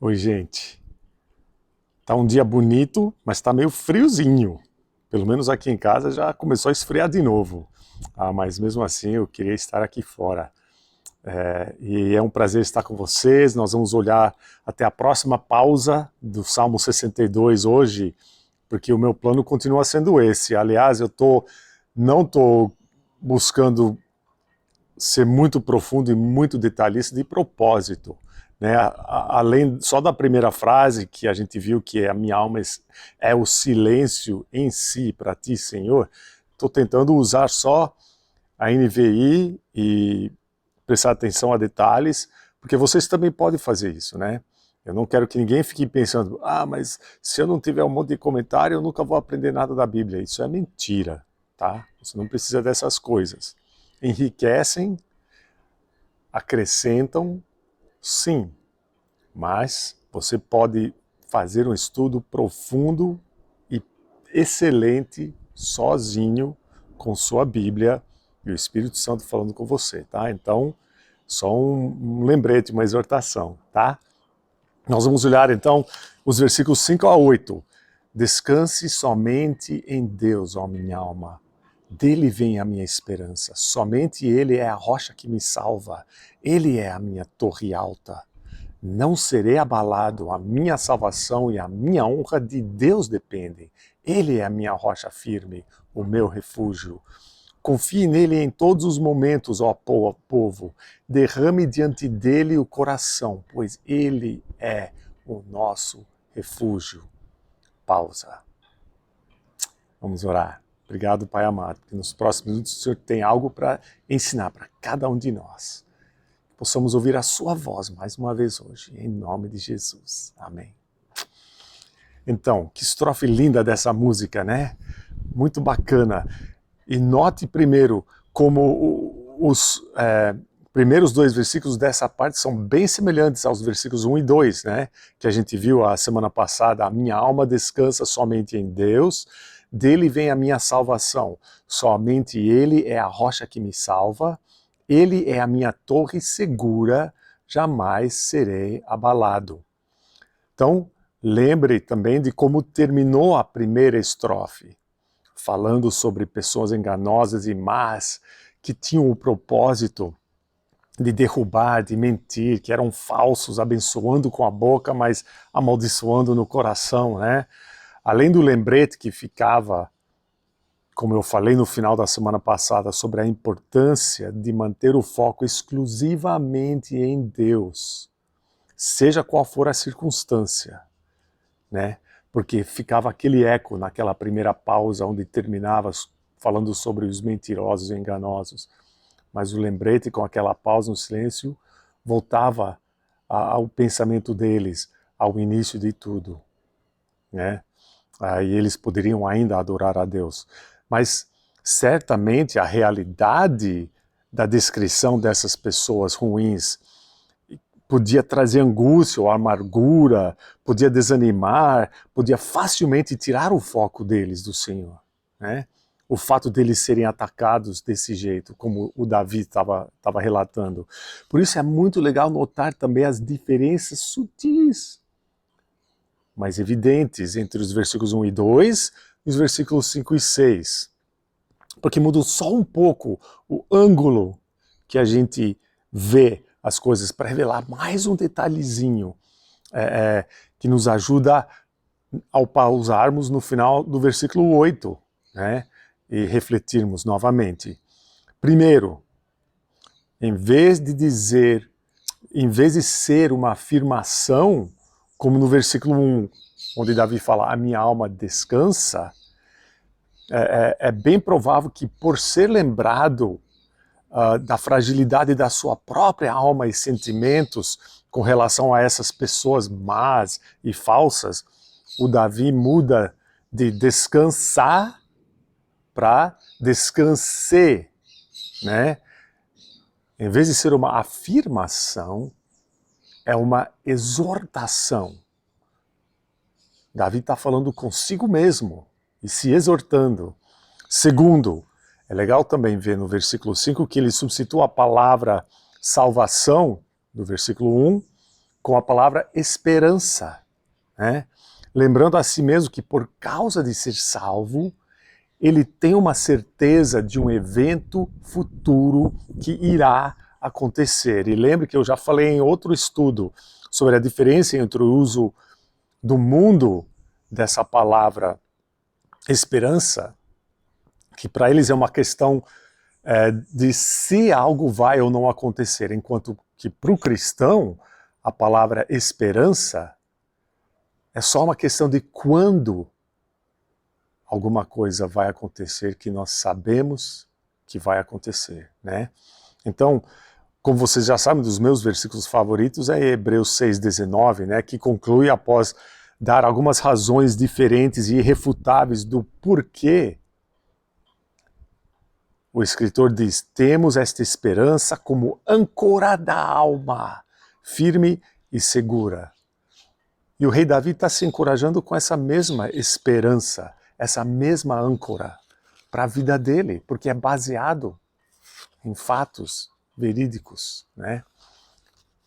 Oi, gente. Tá um dia bonito, mas tá meio friozinho. Pelo menos aqui em casa já começou a esfriar de novo. Mas mesmo assim eu queria estar aqui fora. E é um prazer estar com vocês. Nós vamos olhar até a próxima pausa do Salmo 62 hoje, porque o meu plano continua sendo esse. Aliás, não tô buscando ser muito profundo e muito detalhista de propósito. Né? Além só da primeira frase que a gente viu, que é a minha alma é o silêncio em si para ti, Senhor, estou tentando usar só a NVI e prestar atenção a detalhes, porque vocês também podem fazer isso, né? Eu não quero que ninguém fique pensando, mas se eu não tiver um monte de comentário, eu nunca vou aprender nada da Bíblia. Isso é mentira, tá? Você não precisa dessas coisas. Enriquecem, acrescentam, sim, mas você pode fazer um estudo profundo e excelente sozinho com sua Bíblia e o Espírito Santo falando com você, tá? Então, só um lembrete, uma exortação, tá? Nós vamos olhar então os versículos 5 a 8. Descanse somente em Deus, ó minha alma. Dele vem a minha esperança. Somente Ele é a rocha que me salva. Ele é a minha torre alta. Não serei abalado, a minha salvação e a minha honra de Deus dependem. Ele é a minha rocha firme, o meu refúgio. Confie nele em todos os momentos, ó povo. Derrame diante dele o coração, pois ele é o nosso refúgio. Pausa. Vamos orar. Obrigado, Pai amado, que nos próximos minutos o Senhor tem algo para ensinar para cada um de nós. Possamos ouvir a sua voz mais uma vez hoje, em nome de Jesus. Amém. Então, que estrofe linda dessa música, né? Muito bacana. E note primeiro como os primeiros dois versículos dessa parte são bem semelhantes aos versículos 1 e 2, né? Que a gente viu a semana passada. A minha alma descansa somente em Deus, dele vem a minha salvação. Somente ele é a rocha que me salva. Ele é a minha torre segura, jamais serei abalado. Então, lembre também de como terminou a primeira estrofe, falando sobre pessoas enganosas e más, que tinham o propósito de derrubar, de mentir, que eram falsos, abençoando com a boca, mas amaldiçoando no coração, né? Além do lembrete que ficava, como eu falei no final da semana passada, sobre a importância de manter o foco exclusivamente em Deus, seja qual for a circunstância, né? Porque ficava aquele eco naquela primeira pausa onde terminava falando sobre os mentirosos e enganosos. Mas o lembrete com aquela pausa no silêncio voltava ao pensamento deles, ao início de tudo, né? Aí eles poderiam ainda adorar a Deus. Mas certamente a realidade da descrição dessas pessoas ruins podia trazer angústia ou amargura, podia desanimar, podia facilmente tirar o foco deles do Senhor, né? O fato deles serem atacados desse jeito, como o Davi estava relatando. Por isso é muito legal notar também as diferenças sutis, mas evidentes, entre os versículos 1 e 2 e os versículos 5 e 6. Porque mudou só um pouco o ângulo que a gente vê as coisas, para revelar mais um detalhezinho que nos ajuda ao pausarmos no final do versículo 8, né? E refletirmos novamente. Primeiro, em vez de ser uma afirmação, como no versículo 1, onde Davi fala, a minha alma descansa, é bem provável que por ser lembrado da fragilidade da sua própria alma e sentimentos com relação a essas pessoas más e falsas, o Davi muda de descansar para descanse, né? Em vez de ser uma afirmação, é uma exortação. Davi está falando consigo mesmo e se exortando. Segundo, é legal também ver no versículo 5 que ele substitua a palavra salvação, do versículo 1, com a palavra esperança, né? Lembrando a si mesmo que por causa de ser salvo, ele tem uma certeza de um evento futuro que irá acontecer. E lembre que eu já falei em outro estudo sobre a diferença entre o uso do mundo dessa palavra esperança, que para eles é uma questão de se algo vai ou não acontecer, enquanto que para o cristão a palavra esperança é só uma questão de quando alguma coisa vai acontecer que nós sabemos que vai acontecer, né? Então, como vocês já sabem, dos meus versículos favoritos é Hebreus 6,19, né, que conclui após dar algumas razões diferentes e irrefutáveis do porquê. O escritor diz: temos esta esperança como âncora da alma, firme e segura. E o rei Davi está se encorajando com essa mesma esperança, essa mesma âncora para a vida dele, porque é baseado em fatos verídicos, né?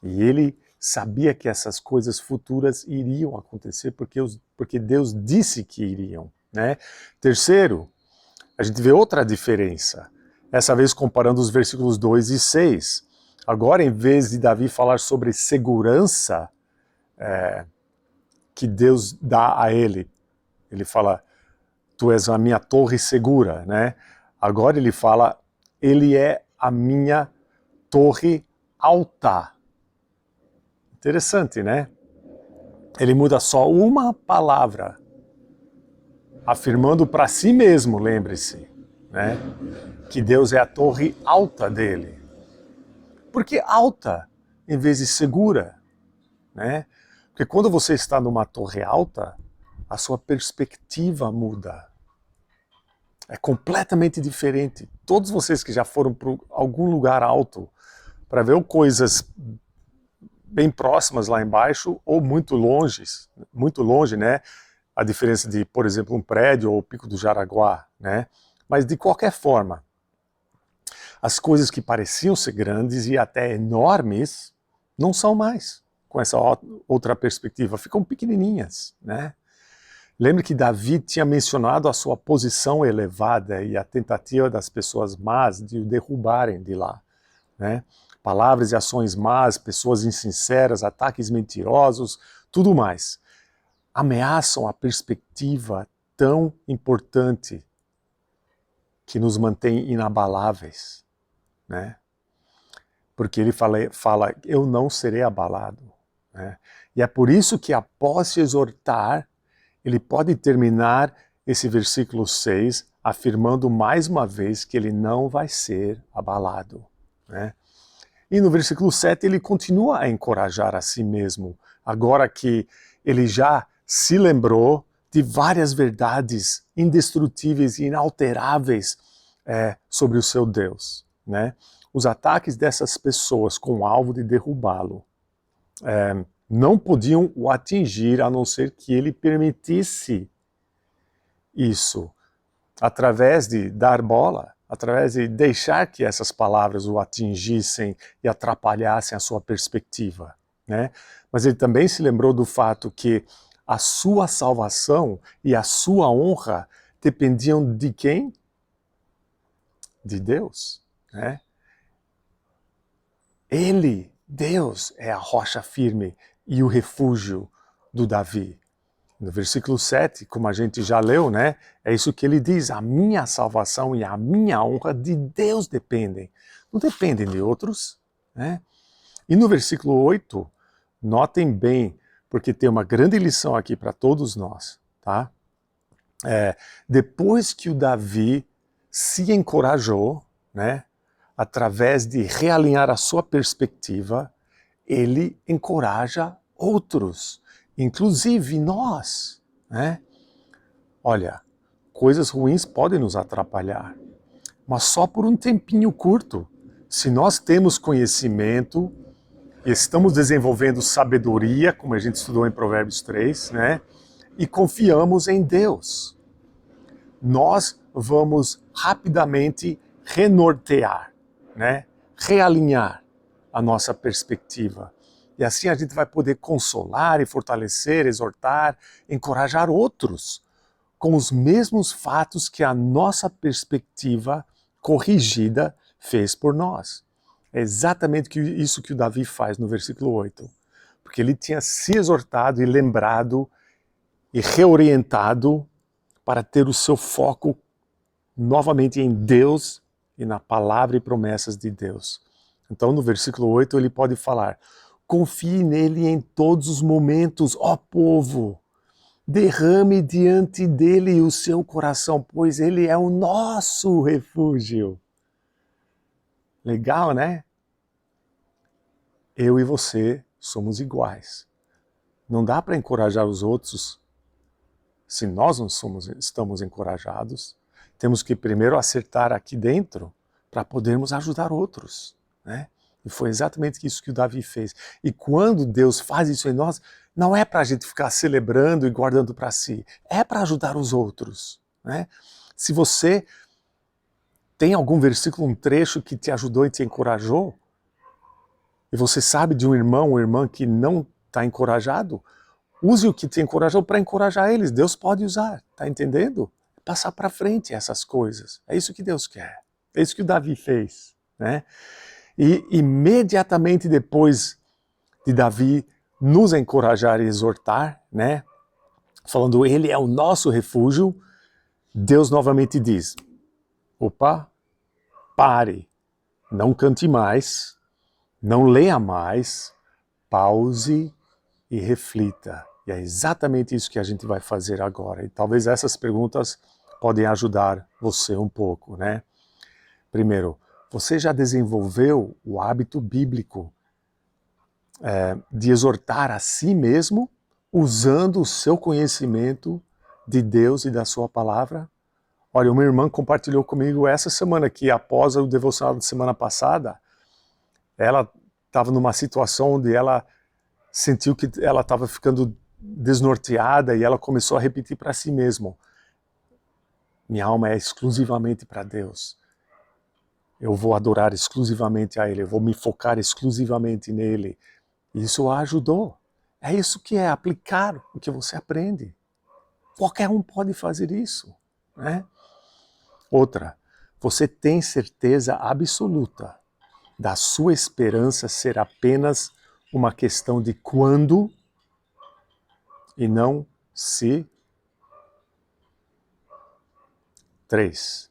E ele sabia que essas coisas futuras iriam acontecer porque Deus disse que iriam, né? Terceiro, a gente vê outra diferença, essa vez comparando os versículos 2 e 6. Agora, em vez de Davi falar sobre segurança que Deus dá a ele fala: tu és a minha torre segura, né? Agora ele fala: ele é a minha torre alta. Interessante, né? Ele muda só uma palavra, afirmando para si mesmo, lembre-se, né? Que Deus é a torre alta dele. Por que alta em vez de segura, né? Porque quando você está numa torre alta, a sua perspectiva muda. É completamente diferente. Todos vocês que já foram para algum lugar alto para ver coisas bem próximas lá embaixo ou muito longe, né? A diferença de, por exemplo, um prédio ou o Pico do Jaraguá, né? Mas de qualquer forma, as coisas que pareciam ser grandes e até enormes não são mais. Com essa outra perspectiva, ficam pequenininhas, né? Lembre que Davi tinha mencionado a sua posição elevada e a tentativa das pessoas más de o derrubarem de lá, né? Palavras e ações más, pessoas insinceras, ataques mentirosos, tudo mais. Ameaçam a perspectiva tão importante que nos mantém inabaláveis, né? Porque ele fala, eu não serei abalado, né? E é por isso que após se exortar, ele pode terminar esse versículo 6 afirmando mais uma vez que ele não vai ser abalado, né? E no versículo 7 ele continua a encorajar a si mesmo, agora que ele já se lembrou de várias verdades indestrutíveis e inalteráveis sobre o seu Deus, né? Os ataques dessas pessoas com o alvo de derrubá-lo não podiam o atingir a não ser que ele permitisse isso, através de dar bola, através de deixar que essas palavras o atingissem e atrapalhassem a sua perspectiva, né? Mas ele também se lembrou do fato que a sua salvação e a sua honra dependiam de quem? De Deus, né? Ele, Deus, é a rocha firme e o refúgio do Davi. No versículo 7, como a gente já leu, né? É isso que ele diz: a minha salvação e a minha honra de Deus dependem. Não dependem de outros, né? E no versículo 8, notem bem, porque tem uma grande lição aqui para todos nós, tá? Depois que o Davi se encorajou, né? Através de realinhar a sua perspectiva, ele encoraja outros, inclusive nós, né? Olha, coisas ruins podem nos atrapalhar, mas só por um tempinho curto. Se nós temos conhecimento e estamos desenvolvendo sabedoria, como a gente estudou em Provérbios 3, né? E confiamos em Deus, nós vamos rapidamente renortear, né? Realinhar a nossa perspectiva. E assim a gente vai poder consolar e fortalecer, exortar, encorajar outros com os mesmos fatos que a nossa perspectiva corrigida fez por nós. É exatamente isso que o Davi faz no versículo 8. Porque ele tinha se exortado e lembrado e reorientado para ter o seu foco novamente em Deus e na palavra e promessas de Deus. Então, no versículo 8, ele pode falar: confie nele em todos os momentos, ó povo. Derrame diante dele o seu coração, pois ele é o nosso refúgio. Legal, né? Eu e você somos iguais. Não dá para encorajar os outros se nós não estamos encorajados. Temos que primeiro acertar aqui dentro para podermos ajudar outros, né? E foi exatamente isso que o Davi fez. E quando Deus faz isso em nós, não é para a gente ficar celebrando e guardando para si, é para ajudar os outros, né? Se você tem algum versículo, um trecho que te ajudou e te encorajou, e você sabe de um irmão ou irmã que não está encorajado, use o que te encorajou para encorajar eles. Deus pode usar, tá entendendo? Passar para frente essas coisas. É isso que Deus quer. É isso que o Davi fez, né? E imediatamente depois de Davi nos encorajar e exortar, né? Falando, ele é o nosso refúgio, Deus novamente diz: opa, pare, não cante mais, não leia mais, pause e reflita. E é exatamente isso que a gente vai fazer agora. E talvez essas perguntas podem ajudar você um pouco, né? Primeiro, você já desenvolveu o hábito bíblico de exortar a si mesmo usando o seu conhecimento de Deus e da sua palavra? Olha, uma irmã compartilhou comigo essa semana que após o devocional da semana passada, ela estava numa situação onde ela sentiu que ela estava ficando desnorteada e ela começou a repetir para si mesma: minha alma é exclusivamente para Deus. Eu vou adorar exclusivamente a Ele, eu vou me focar exclusivamente nele. E isso a ajudou. É isso que é aplicar o que você aprende. Qualquer um pode fazer isso, né? Outra, você tem certeza absoluta da sua esperança ser apenas uma questão de quando e não se. 3.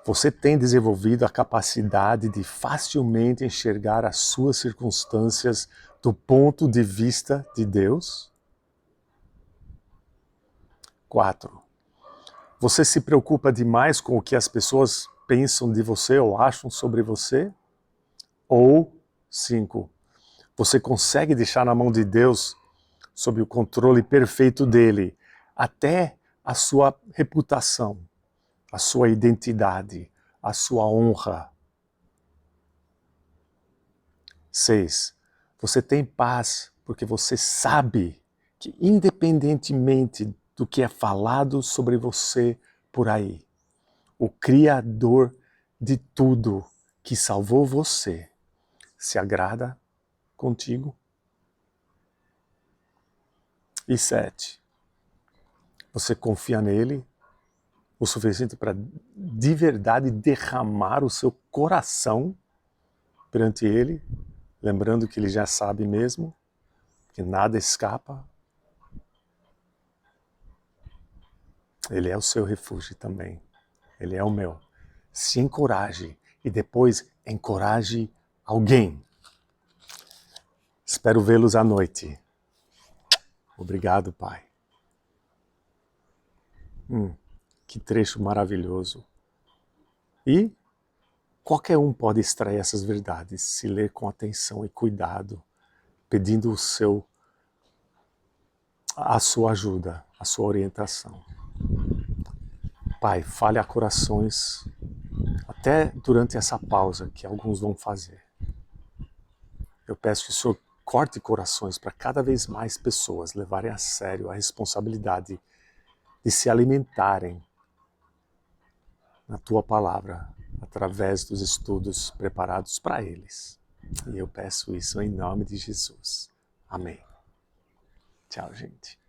Você tem desenvolvido a capacidade de facilmente enxergar as suas circunstâncias do ponto de vista de Deus? 4. Você se preocupa demais com o que as pessoas pensam de você ou acham sobre você? Ou 5. Você consegue deixar na mão de Deus, sob o controle perfeito dele, até a sua reputação, a sua identidade, a sua honra? 6. Você tem paz porque você sabe que, independentemente do que é falado sobre você por aí, o Criador de tudo que salvou você se agrada contigo? E 7. Você confia nele o suficiente para de verdade derramar o seu coração perante ele, lembrando que ele já sabe mesmo, que nada escapa? Ele é o seu refúgio também. Ele é o meu. Se encoraje e depois encoraje alguém. Espero vê-los à noite. Obrigado, Pai. Que trecho maravilhoso. E qualquer um pode extrair essas verdades, se ler com atenção e cuidado, pedindo a sua ajuda, a sua orientação. Pai, fale a corações, até durante essa pausa que alguns vão fazer. Eu peço que o Senhor corte corações para cada vez mais pessoas levarem a sério a responsabilidade de se alimentarem na Tua Palavra, através dos estudos preparados para eles. E eu peço isso em nome de Jesus. Amém. Tchau, gente.